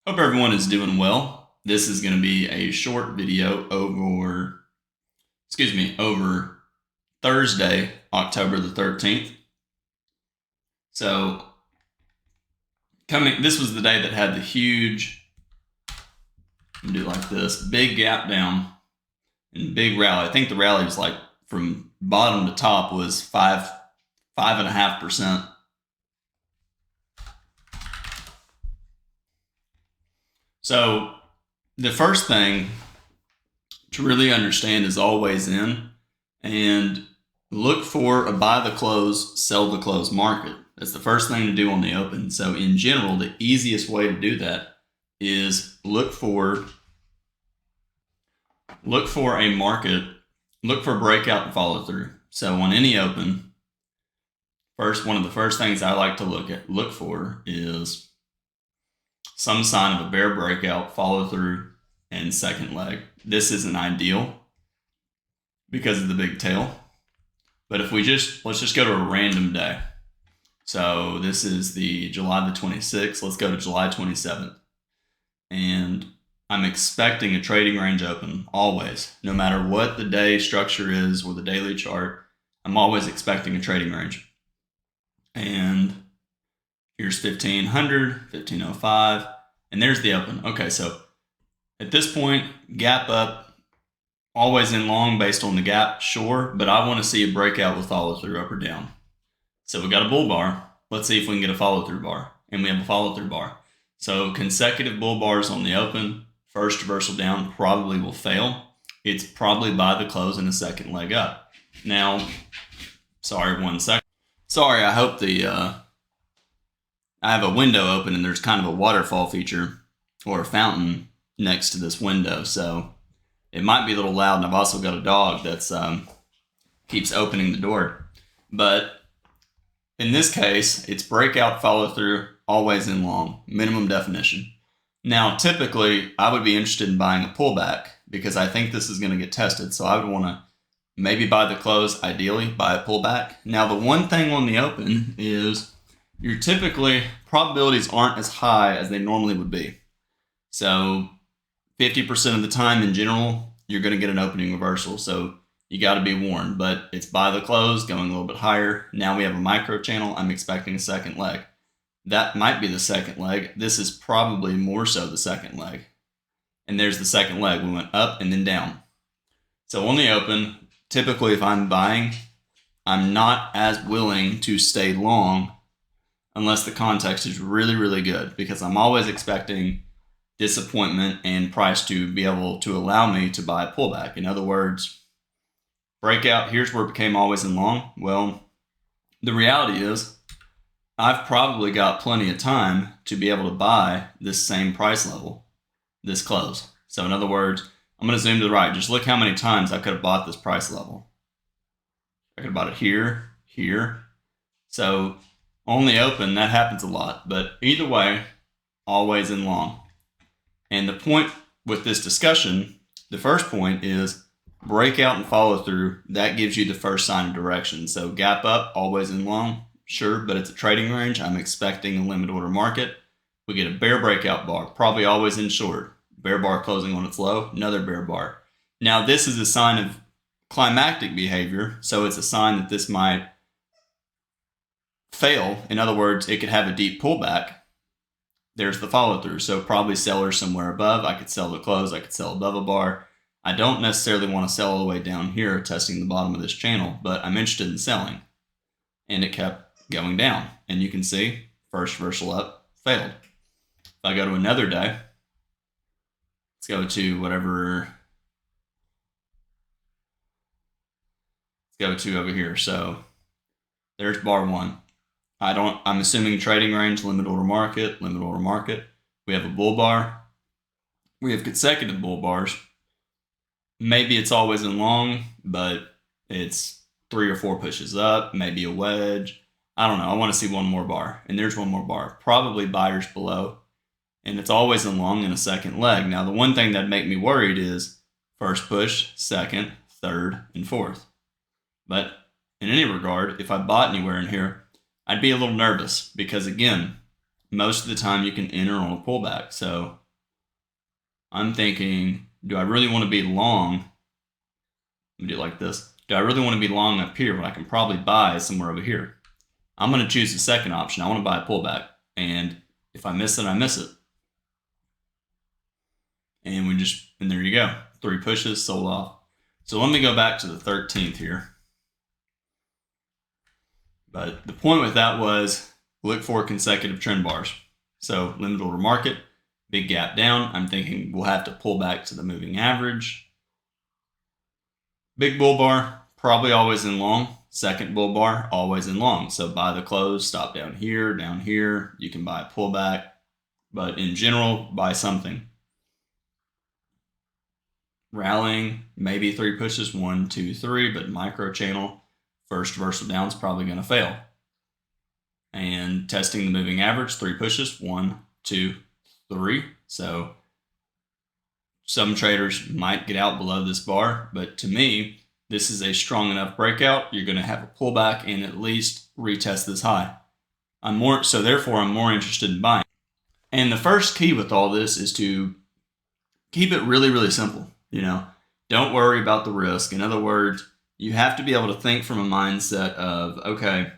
Hope everyone is doing well. This is going to be a short video over Thursday, October the 13th. So, this was the day that had the huge, do it like this, big gap down and big rally. I think the rally was like from bottom to top was 5.5%. So the first thing to really understand is always in and look for a buy the close, sell the close market. That's the first thing to do on the open. So in general, the easiest way to do that is look for a market, look for breakout and follow through. So on any open, one of the first things I like to look for is some sign of a bear breakout, follow through, and second leg. This isn't ideal because of the big tail. But if let's just go to a random day. So this is the July the 26th. Let's go to July 27th. And I'm expecting a trading range open always. No matter what the day structure is or the daily chart, I'm always expecting a trading range. And here's 1500, 1505, and there's the open. Okay, so at this point, gap up, always in long based on the gap, sure, but I want to see a breakout with follow through up or down. So we got a bull bar. Let's see if we can get a follow through bar. And we have a follow through bar. So consecutive bull bars on the open, first reversal down probably will fail. It's probably by the close and a second leg up. Now, sorry, 1 second. Sorry, I hope I have a window open and there's kind of a waterfall feature or a fountain next to this window. So it might be a little loud, and I've also got a dog that's keeps opening the door. But in this case, it's breakout, follow through, always in long, minimum definition. Now, typically, I would be interested in buying a pullback because I think this is going to get tested. So I would want to maybe buy the close, ideally buy a pullback. Now, the one thing on the open is probabilities aren't as high as they normally would be. So 50% of the time in general, you're going to get an opening reversal. So you got to be warned, but it's by the close, going a little bit higher. Now we have a micro channel. I'm expecting a second leg. That might be the second leg. This is probably more so the second leg. And there's the second leg. We went up and then down. So on the open, typically if I'm buying, I'm not as willing to stay long unless the context is really, really good, because I'm always expecting disappointment and price to be able to allow me to buy a pullback. In other words, breakout, here's where it became always in long. Well, the reality is I've probably got plenty of time to be able to buy this same price level, this close. So in other words, I'm going to zoom to the right. Just look how many times I could have bought this price level. I could have bought it here, here. So on the open, that happens a lot. But either way, always in long. And the point with this discussion, the first point is breakout and follow through. That gives you the first sign of direction. So gap up, always in long, sure, but it's a trading range. I'm expecting a limit order market. We get a bear breakout bar, probably always in short. Bear bar closing on its low, another bear bar. Now this is a sign of climactic behavior, so it's a sign that this might fail. In other words, it could have a deep pullback. There's the follow through. So probably seller somewhere above. I could sell the close. I could sell above a bar. I don't necessarily want to sell all the way down here, testing the bottom of this channel, but I'm interested in selling. And it kept going down. And you can see first reversal up, failed. If I go to another day, let's go to whatever. Let's go to over here. So there's bar one. I'm assuming trading range, limit order market. We have a bull bar. We have consecutive bull bars. Maybe it's always in long, but it's 3 or 4 pushes up, maybe a wedge. I don't know. I want to see one more bar. And there's one more bar. Probably buyers below. And it's always in long in a second leg. Now, the one thing that'd make me worried is first push, second, third, and fourth. But in any regard, if I bought anywhere in here, I'd be a little nervous because, again, most of the time you can enter on a pullback. So I'm thinking, do I really want to be long? Let me do it like this. Do I really want to be long up here when I can probably buy somewhere over here? I'm going to choose the second option. I want to buy a pullback. And if I miss it, I miss it. And there you go. 3 pushes, sold off. So let me go back to the 13th here. But the point with that was look for consecutive trend bars. So limited order market, big gap down. I'm thinking we'll have to pull back to the moving average. Big bull bar, probably always in long. Second bull bar, always in long. So buy the close, stop down here. You can buy a pullback. But in general, buy something. Rallying, maybe 3 pushes, 1, 2, 3, but micro channel, first reversal down is probably going to fail. And testing the moving average, 3 pushes, 1, 2, 3. So some traders might get out below this bar, but to me, this is a strong enough breakout. You're going to have a pullback and at least retest this high. Therefore, I'm more interested in buying. And the first key with all this is to keep it really, really simple. Don't worry about the risk. In other words, you have to be able to think from a mindset of, okay,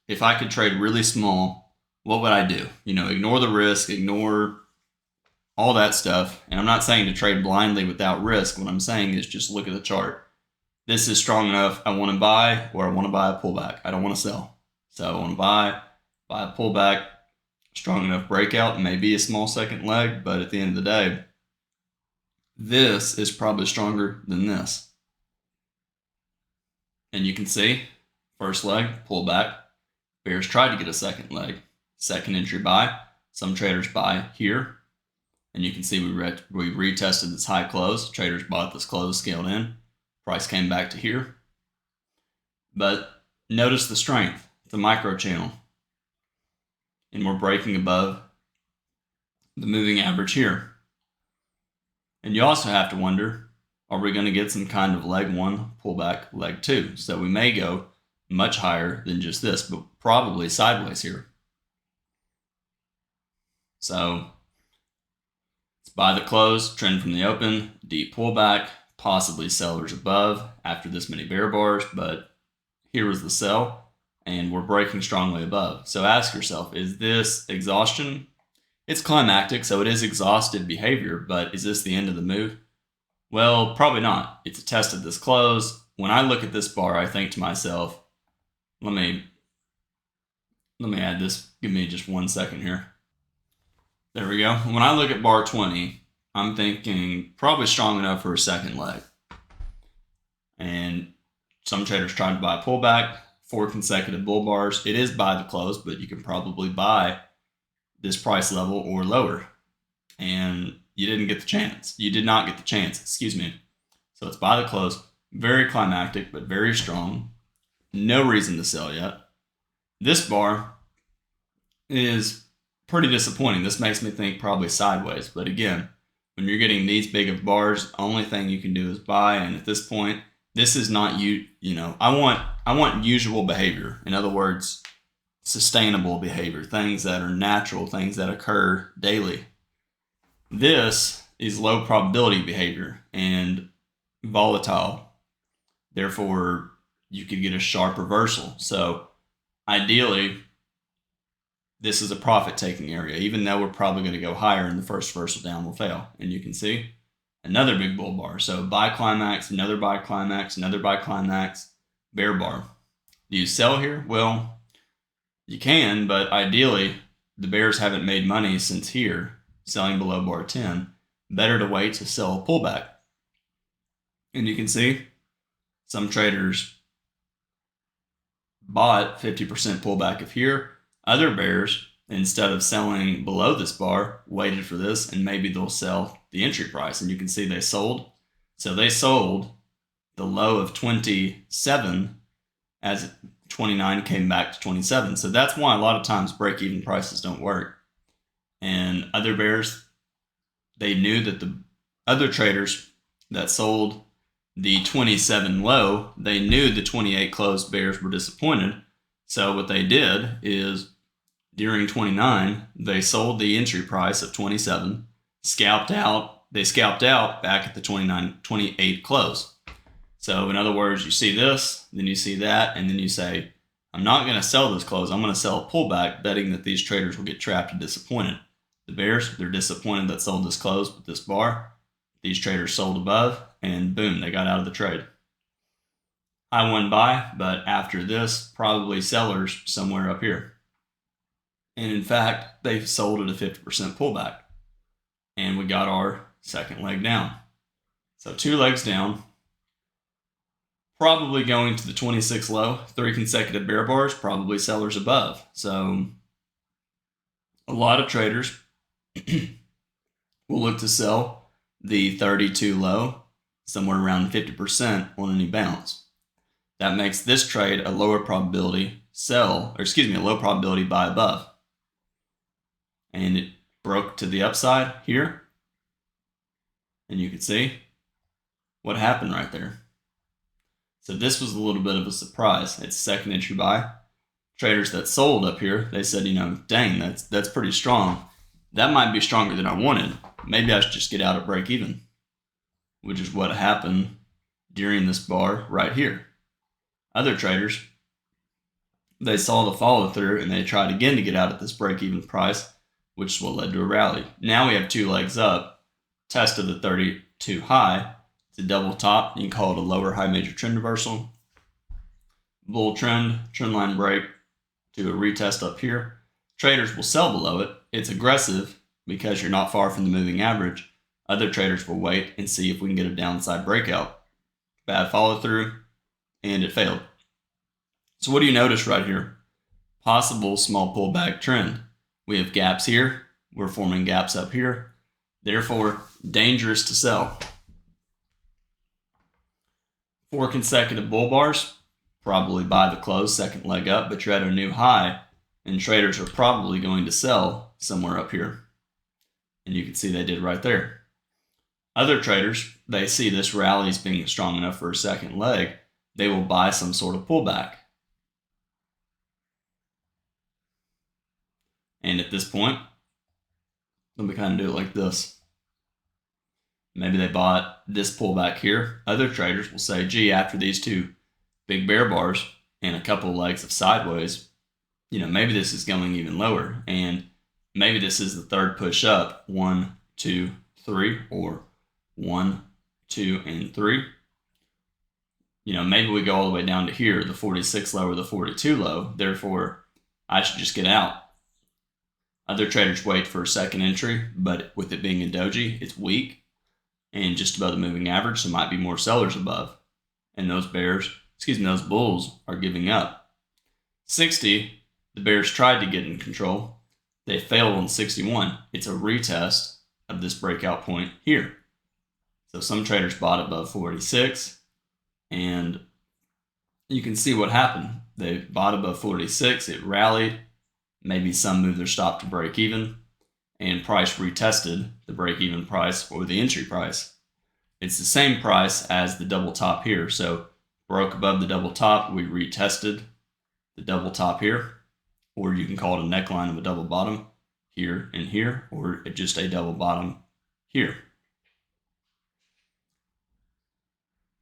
if I could trade really small, what would I do? Ignore the risk, ignore all that stuff. And I'm not saying to trade blindly without risk. What I'm saying is just look at the chart. This is strong enough. I want to buy, or I want to buy a pullback. I don't want to sell. So I want to buy a pullback, strong enough breakout, maybe a small second leg, but at the end of the day, this is probably stronger than this. And you can see, first leg, pull back. Bears tried to get a second leg. Second entry buy. Some traders buy here. And you can see we retested this high close. Traders bought this close, scaled in. Price came back to here. But notice the strength. It's a micro channel. And we're breaking above the moving average here. And you also have to wonder, are we going to get some kind of leg 1 pullback, leg 2? So we may go much higher than just this, but probably sideways here. So it's buy the close, trend from the open, deep pullback, possibly sellers above after this many bear bars, but here was the sell, and we're breaking strongly above. So ask yourself, is this exhaustion? It's climactic, so it is exhaustive behavior, but is this the end of the move? Well, probably not. It's a test of this close. When I look at this bar, I think to myself, let me add this. Give me just 1 second here. There we go. When I look at bar 20, I'm thinking probably strong enough for a second leg. And some traders tried to buy a pullback, 4 consecutive bull bars. It is buy the close, but you can probably buy this price level or lower. And you didn't get the chance. You did not get the chance, excuse me. So it's buy the close. Very climactic, but very strong. No reason to sell yet. This bar is pretty disappointing. This makes me think probably sideways. But again, when you're getting these big of bars, the only thing you can do is buy. And at this point, this is not I want usual behavior. In other words, sustainable behavior, things that are natural, things that occur daily. This is low probability behavior and volatile. Therefore, you could get a sharp reversal. So ideally, this is a profit taking area, even though we're probably going to go higher and the first reversal down will fail. And you can see another big bull bar. So buy climax, another buy climax, another buy climax, bear bar. Do you sell here? Well, you can, but ideally, the bears haven't made money since here, selling below bar 10. Better to wait to sell a pullback. And you can see some traders bought 50% pullback of here. Other bears, instead of selling below this bar, waited for this, and maybe they'll sell the entry price. And you can see they sold. So they sold the low of 27 as 29 came back to 27. So that's why a lot of times break-even prices don't work. And other bears, they knew that the other traders that sold the 27 low, they knew the 28 closed bears were disappointed. So what they did is During 29, they sold the entry price of 27, scalped out. They scalped out back at the 28 close. So in other words, you see this, then you see that, and then you say, I'm not going to sell this close. I'm going to sell a pullback, betting that these traders will get trapped and disappointed. The bears, they're disappointed that sold this close with this bar. These traders sold above, and boom, they got out of the trade. I won buy, but after this, probably sellers somewhere up here. And in fact, they sold at a 50% pullback. And we got our second leg down. So 2 legs down. Probably going to the 26 low, 3 consecutive bear bars, probably sellers above. So a lot of traders will look to sell the 32 low, somewhere around 50% on any bounce. That makes this trade a lower probability a low probability buy above. And it broke to the upside here. And you can see what happened right there. So this was a little bit of a surprise. It's second entry buy. Traders that sold up here, they said, dang, that's pretty strong. That might be stronger than I wanted. Maybe I should just get out at break even, which is what happened during this bar right here. Other traders, they saw the follow through and they tried again to get out at this break even price, which is what led to a rally. Now we have 2 legs up, test of the 32 high. It's a double top. You can call it a lower high major trend reversal. Bull trend line break to a retest up here. Traders will sell below it. It's aggressive because you're not far from the moving average. Other traders will wait and see if we can get a downside breakout. Bad follow through, and it failed. So what do you notice right here? Possible small pullback trend. We have gaps here. We're forming gaps up here. Therefore, dangerous to sell. 4 consecutive bull bars, probably buy the close, second leg up, but you're at a new high, and traders are probably going to sell somewhere up here. And you can see they did right there. Other traders, they see this rally as being strong enough for a second leg, they will buy some sort of pullback. And at this point, let me kind of do it like this. Maybe they bought this pullback here. Other traders will say, gee, after these 2 big bear bars and a couple of legs of sideways, maybe this is going even lower. And maybe this is the third push up, 1, 2, 3, or 1, 2, and 3. Maybe we go all the way down to here, the 46 low or the 42 low. Therefore, I should just get out. Other traders wait for a second entry, but with it being a doji, it's weak and just above the moving average, so might be more sellers above. And those bulls are giving up. 60, the bears tried to get in control. They failed on 61. It's a retest of this breakout point here. So some traders bought above 46, and you can see what happened. They bought above 46, it rallied. Maybe some moved their stop to break even, and price retested the break-even price or the entry price. It's the same price as the double top here. So broke above the double top, we retested the double top here, or you can call it a neckline of a double bottom here and here, or just a double bottom here.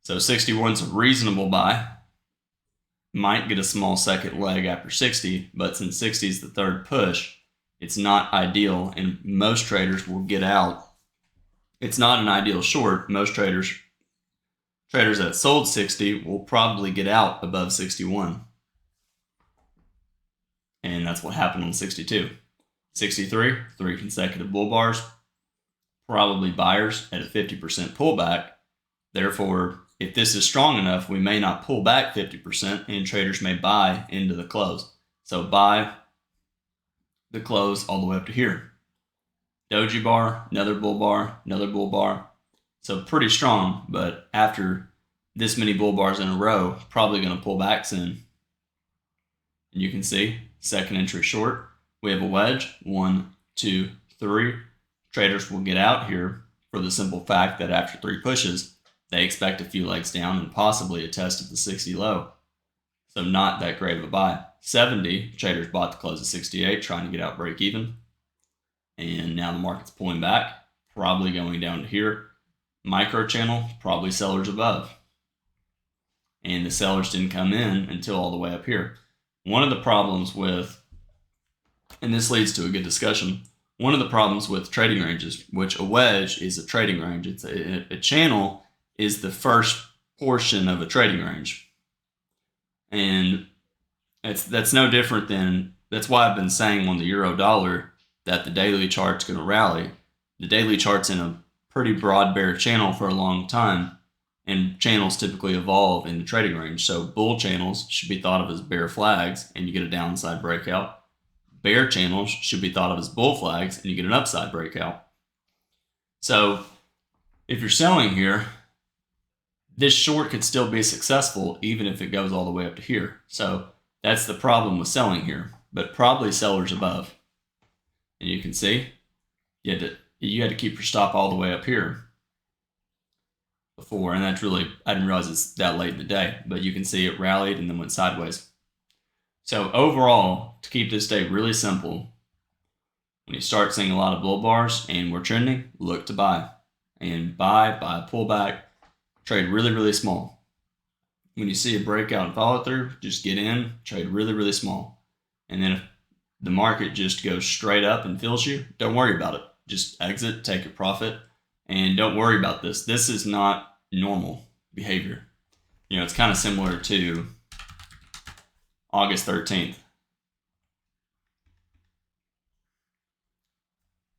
So 61's a reasonable buy. Might get a small second leg after 60, but since 60 is the third push, it's not ideal, and most traders will get out. It's not an ideal short. Most traders that sold 60 will probably get out above 61. And that's what happened on 62. 63, 3 consecutive bull bars, probably buyers at a 50% pullback. Therefore, if this is strong enough, we may not pull back 50%, and traders may buy into the close. So buy the close all the way up to here. Doji bar, another bull bar, another bull bar. So pretty strong, but after this many bull bars in a row, probably going to pull back soon. And you can see, second entry short. We have a wedge, 1, 2, 3. Traders will get out here for the simple fact that after 3 pushes, they expect a few legs down and possibly a test of the 60 low. So not that great of a buy. 70, traders bought the close at 68, trying to get out break even. And now the market's pulling back, probably going down to here. Micro channel, probably sellers above. And the sellers didn't come in until all the way up here. One of the problems with, and this leads to a good discussion, one of the problems with trading ranges, which a wedge is a trading range, it's a channel is the first portion of a trading range. And that's no different than, that's why I've been saying on the euro dollar that the daily chart's going to rally. The daily chart's in a pretty broad bear channel for a long time, and channels typically evolve in the trading range. So bull channels should be thought of as bear flags, and you get a downside breakout. Bear channels should be thought of as bull flags, and you get an upside breakout. So if you're selling here, this short could still be successful even if it goes all the way up to here. So that's the problem with selling here, but probably sellers above. And you can see you had to keep your stop all the way up here before, and that's really, I didn't realize it's that late in the day, but you can see it rallied and then went sideways. So overall, to keep this day really simple, when you start seeing a lot of bull bars and we're trending, look to buy. And buy a pullback, trade really, really small. When you see a breakout and follow through, just get in, trade really, really small. And then if the market just goes straight up and fills you, don't worry about it. Just exit, take your profit, and don't worry about this. This is not normal behavior. You know, it's kind of similar to August 13th.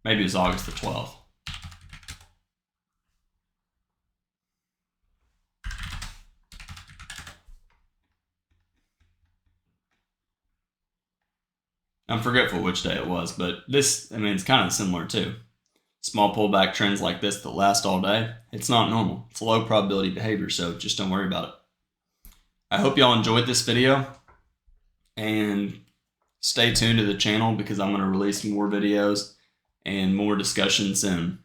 Maybe it was August the 12th. I'm forgetful which day it was, but this, I mean, it's kind of similar too. Small pullback trends like this that last all day, it's not normal. It's low probability behavior, so just don't worry about it. I hope y'all enjoyed this video, and stay tuned to the channel because I'm going to release more videos and more discussion soon.